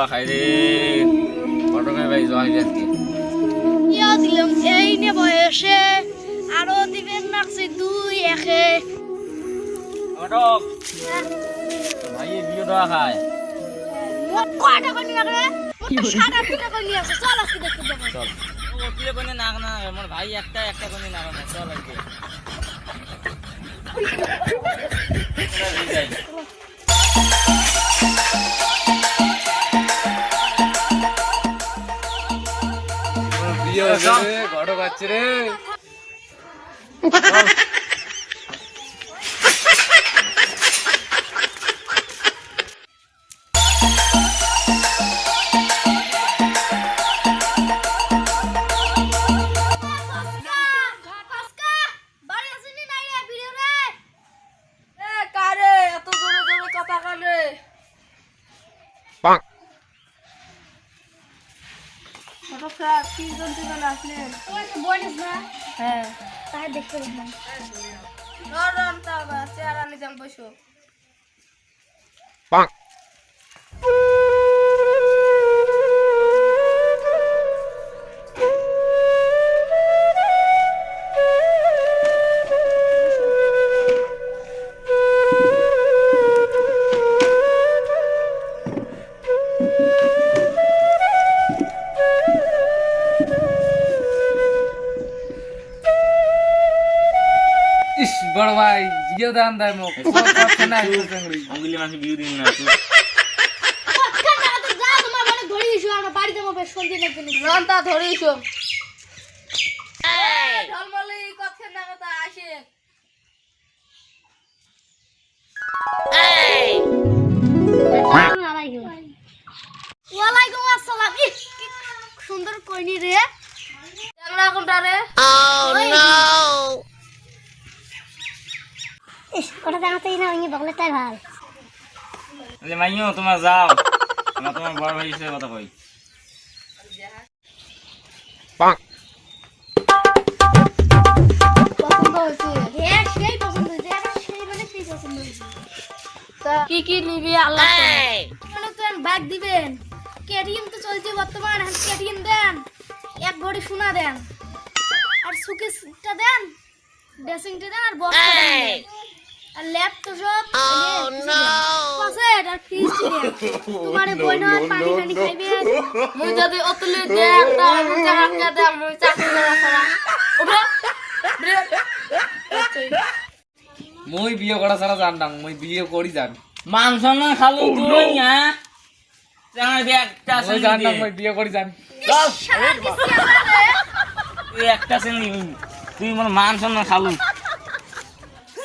খাইরে ফটোকে ভাই জয় আজকে ইয়া দিলাম এই নে বয়সে আরো দিবেন নাকছে দুই একে ফটক ভাই বিয়ে দেওয়া খায় কয়টা কোনি রাখরে সাদা পিটা কোনি আছে চল আজকে দেখতে যাবো চল ও তুই কোনে নাক না আমার ভাই একটা কোনে নাক না চল আজকে বিয়ে হচ্ছে রে ঘটো খাচ্ছে রে ইস বড় ভাই বিয়ে দান দেয় মুখ না অঙ্গুলি মাসে বিয়ে দিন না তুই রন্তা ধরিছো ঢলমলি কথা না কথা আসে ওয়ালাইকুম আসসালাম কি সুন্দর কইনি রে চ্যাংড়া কোনটা রে ও নো কথা জানাতেই না ওই বগলে তাই ভাল আরে মাইও তোমার যাও আমরা তোমার বড় ভাই হিসেবে কথা কই পছন্দ হয়েছে হ্যাঁ সেই পছন্দ হয়েছে সেই মানে সেই পছন্দ হয়েছে কি কি নিবি আল্লাহ মানে তো ব্যাগ দিবেন কেটিএম তো চলছে বর্তমান এখন কেটিএম দেন এক ভরি সোনা দেন আর সুকেসটা দেন ড্রেসিংটা দেন আর বক্সটা দেন আর ল্যাপটপ সব পকেট আর ফ্রিজ দেন তোমারে বইনা পানি পানি খাইবে মুই যদি অতলে দে একটা মুই টাকা দে মুই চাকরি করা ছাড়া ওরে মই বিয়ে করা ছাড়া জানতাম মই বিয়ে করি জান মাংস না খালু তুই হ্যাঁ আমার একটা মই জানতাম মই বিয়ে করি জান তুই একটা শ্রেণী তুই আমার মাংস না খালু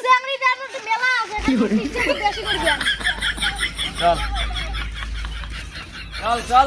স্যাংরি দাম তো মেলা আছে এটা বেশি করে দেন চল চল চল